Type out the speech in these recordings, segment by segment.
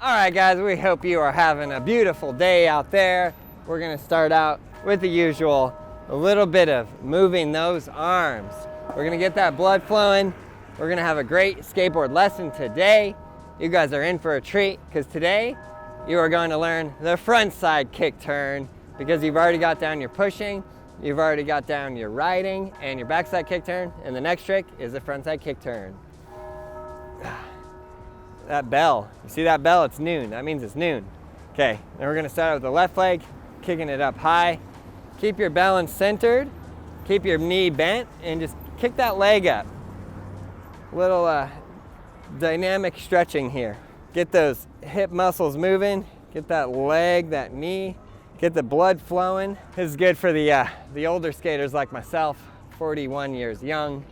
All right, guys, we hope you are having a beautiful day out there. We're gonna start out with the usual, a little bit of moving those arms. We're gonna get that blood flowing. We're gonna have a great skateboard lesson today. You guys are in for a treat, because today you are going to learn the front side kick turn, because you've already got down your pushing, you've already got down your riding and your backside kick turn, and the next trick is the front side kick turn. That bell, you see that bell? It's noon. That means it's noon. Okay, then we're gonna start out with the left leg, kicking it up high. Keep your balance centered, keep your knee bent, and just kick that leg up. Little dynamic stretching here. Get those hip muscles moving, get that leg, that knee, get the blood flowing. This is good for the older skaters like myself, 41 years young.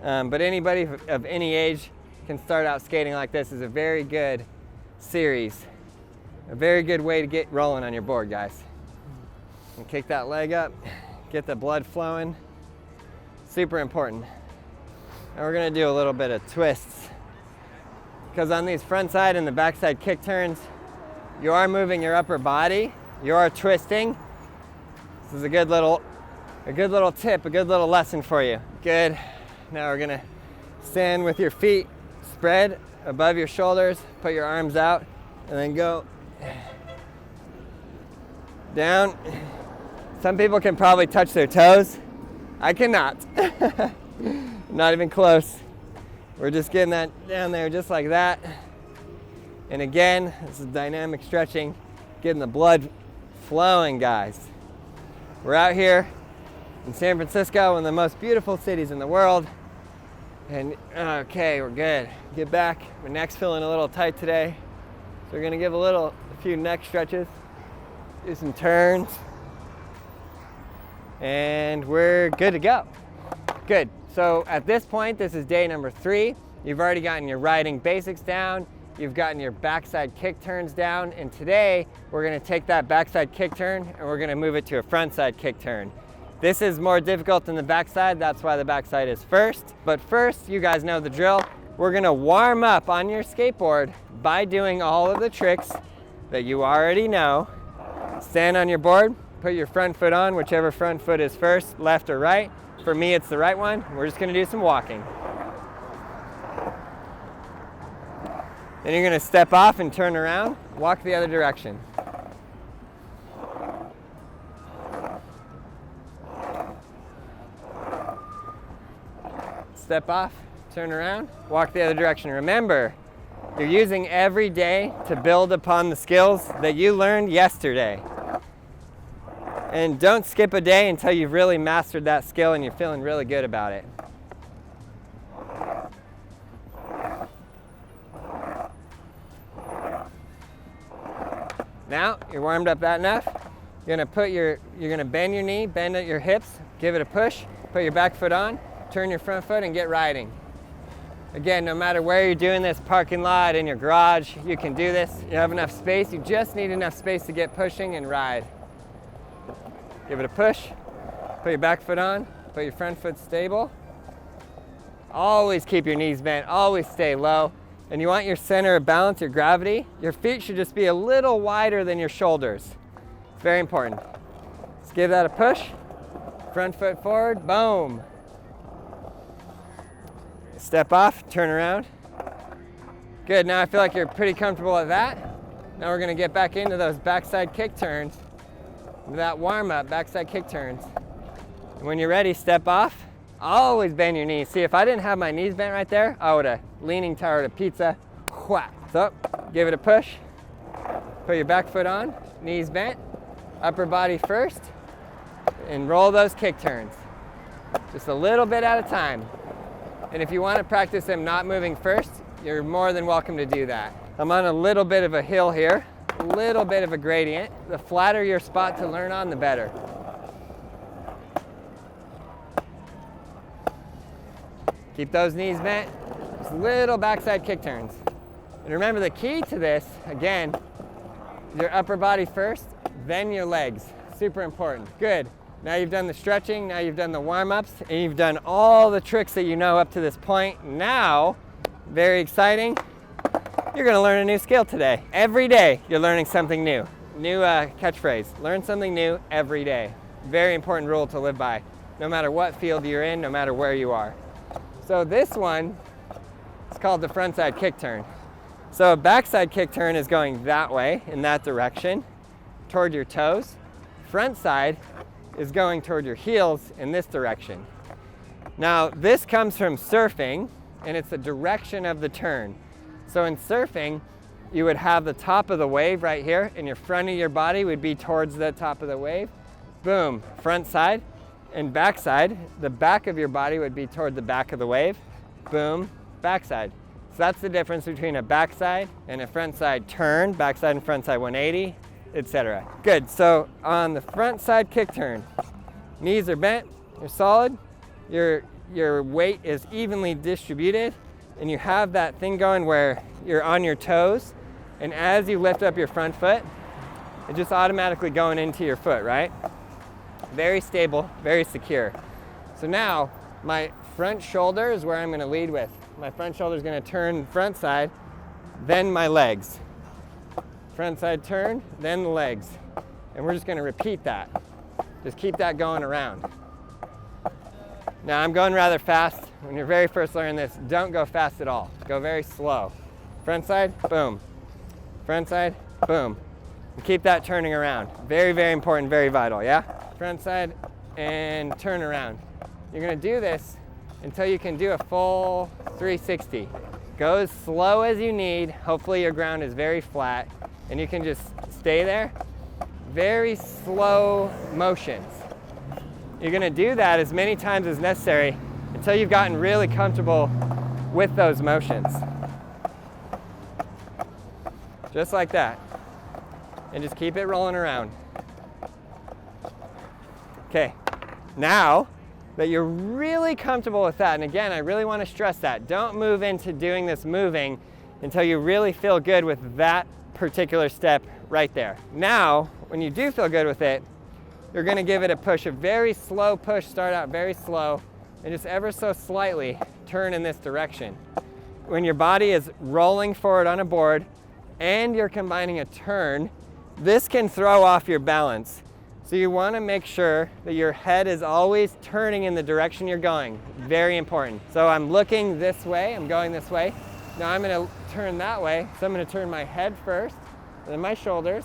But anybody of any age can start out skating like this. Is a very good series. A very good way to get rolling on your board, guys. And kick that leg up, get the blood flowing. Super important. And we're gonna do a little bit of twists, because on these front side and the backside kick turns, you are moving your upper body, you are twisting. This is a good little tip, a good little lesson for you. Good. Now we're gonna stand with your feet spread above your shoulders, put your arms out, and then go down. Some people can probably touch their toes. I cannot. Not even close. We're just getting that down there just like that. And again, this is dynamic stretching, getting the blood flowing, guys. We're out here in San Francisco, one of the most beautiful cities in the world. And okay, we're good. Get back. My neck's feeling a little tight today. So we're gonna give a few neck stretches, do some turns, and we're good to go. Good. So at this point, this is day number 3. You've already gotten your riding basics down. You've gotten your backside kick turns down. And today, we're gonna take that backside kick turn and we're gonna move it to a frontside kick turn. This is more difficult than the backside. That's why the backside is first. But first, you guys know the drill. We're gonna warm up on your skateboard by doing all of the tricks that you already know. Stand on your board, put your front foot on, whichever front foot is first, left or right. For me, it's the right one. We're just gonna do some walking. Then you're gonna step off and turn around, walk the other direction. Step off, turn around, walk the other direction. Remember, you're using every day to build upon the skills that you learned yesterday. And don't skip a day until you've really mastered that skill and you're feeling really good about it. Now, you're warmed up that enough. You're gonna bend your knee, bend at your hips, give it a push, put your back foot on, turn your front foot and get riding. Again, no matter where you're doing this, parking lot, in your garage, you can do this. You have enough space, you just need enough space to get pushing and ride. Give it a push, put your back foot on, put your front foot stable. Always keep your knees bent, always stay low. And you want your center of balance, your gravity, your feet should just be a little wider than your shoulders. It's very important. Just give that a push, front foot forward, boom. Step off, turn around. Good, now I feel like you're pretty comfortable at that. Now we're gonna get back into those backside kick turns. That warm up, backside kick turns. And when you're ready, step off. Always bend your knees. See, if I didn't have my knees bent right there, I would have leaning towered a pizza. Whack. So, give it a push. Put your back foot on, knees bent, upper body first, and roll those kick turns. Just a little bit at a time. And if you want to practice them not moving first, you're more than welcome to do that. I'm on a little bit of a hill here, a little bit of a gradient. The flatter your spot to learn on, the better. Keep those knees bent, just little backside kick turns. And remember, the key to this, again, your upper body first, then your legs. Super important. Good. Now you've done the stretching, now you've done the warm-ups, and you've done all the tricks that you know up to this point. Now, very exciting, You're gonna learn a new skill today. Every day, you're learning something new. New catchphrase, learn something new every day. Very important rule to live by, no matter what field you're in, no matter where you are. So this one is called the frontside kick turn. So a backside kick turn is going that way, in that direction, toward your toes. Front side is going toward your heels in this direction. Now this comes from surfing, and it's the direction of the turn. So in surfing, you would have the top of the wave right here, and your front of your body would be towards the top of the wave. Boom, front side. And backside, the back of your body would be toward the back of the wave. Boom, backside. So that's the difference between a backside and a frontside turn, backside and frontside 180, etc. Good, so on the frontside kick turn, knees are bent, you're solid, your weight is evenly distributed, and you have that thing going where you're on your toes, and as you lift up your front foot, it's just automatically going into your foot, right? Very stable, very secure. So now, my front shoulder is where I'm gonna lead with. My front shoulder is gonna turn front side, then my legs. Front side turn, then the legs. And we're just gonna repeat that. Just keep that going around. Now I'm going rather fast. When you're very first learning this, don't go fast at all. Go very slow. Front side, boom. Front side, boom. And keep that turning around. Very, very important, very vital, yeah? Front side and turn around. You're gonna do this until you can do a full 360. Go as slow as you need. Hopefully your ground is very flat and you can just stay there. Very slow motions. You're gonna do that as many times as necessary until you've gotten really comfortable with those motions. Just like that. And just keep it rolling around. Okay, now that you're really comfortable with that, and again, I really want to stress that, don't move into doing this moving until you really feel good with that particular step right there. Now, when you do feel good with it, you're going to give it a push, a very slow push, start out very slow, and just ever so slightly turn in this direction. When your body is rolling forward on a board and you're combining a turn, this can throw off your balance. So you want to make sure that your head is always turning in the direction you're going. Very important. So I'm looking this way, I'm going this way. Now I'm going to turn that way. So I'm going to turn my head first, and then my shoulders,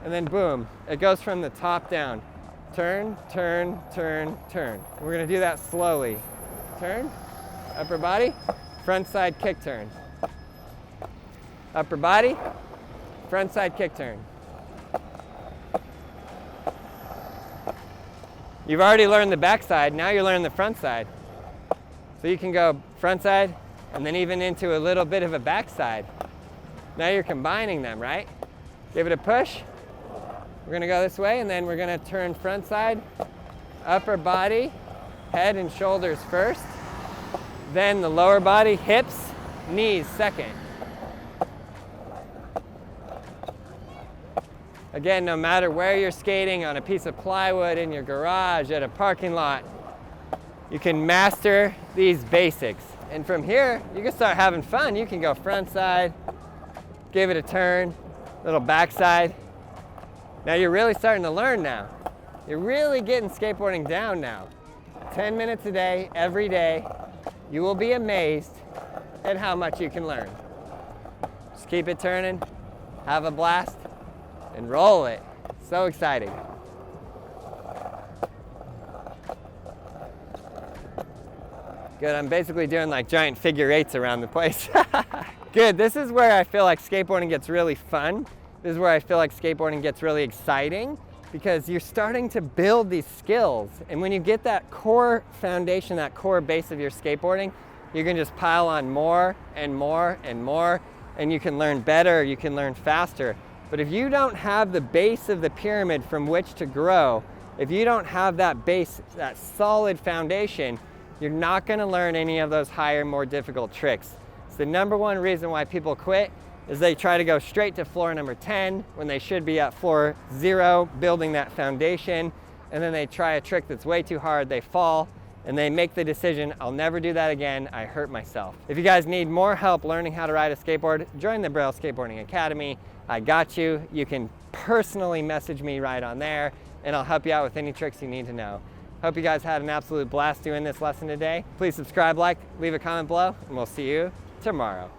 and then boom. It goes from the top down. Turn, turn, turn, turn. We're going to do that slowly. Turn, upper body, front side kick turn. Upper body, front side kick turn. You've already learned the back side, now you're learning the front side. So you can go front side and then even into a little bit of a back side. Now you're combining them, right? Give it a push. We're gonna go this way and then we're gonna turn front side, upper body, head and shoulders first, then the lower body, hips, knees second. Again, no matter where you're skating, on a piece of plywood, in your garage, at a parking lot, you can master these basics. And from here, you can start having fun. You can go front side, give it a turn, little back side. Now you're really starting to learn now. You're really getting skateboarding down now. 10 minutes a day, every day. You will be amazed at how much you can learn. Just keep it turning, have a blast, and roll it. So exciting. Good, I'm basically doing like giant figure eights around the place. Good, this is where I feel like skateboarding gets really fun. This is where I feel like skateboarding gets really exciting because you're starting to build these skills. And when you get that core foundation, that core base of your skateboarding, you can just pile on more and more and more, and you can learn better, you can learn faster. But if you don't have the base of the pyramid from which to grow, if you don't have that base, that solid foundation, you're not gonna learn any of those higher, more difficult tricks. It's the number one reason why people quit is they try to go straight to floor number 10 when they should be at floor 0, building that foundation, and then they try a trick that's way too hard, they fall, and they make the decision, I'll never do that again, I hurt myself. If you guys need more help learning how to ride a skateboard, join the Braille Skateboarding Academy. I got you. You can personally message me right on there, and I'll help you out with any tricks you need to know. Hope you guys had an absolute blast doing this lesson today. Please subscribe, like, leave a comment below, and we'll see you tomorrow.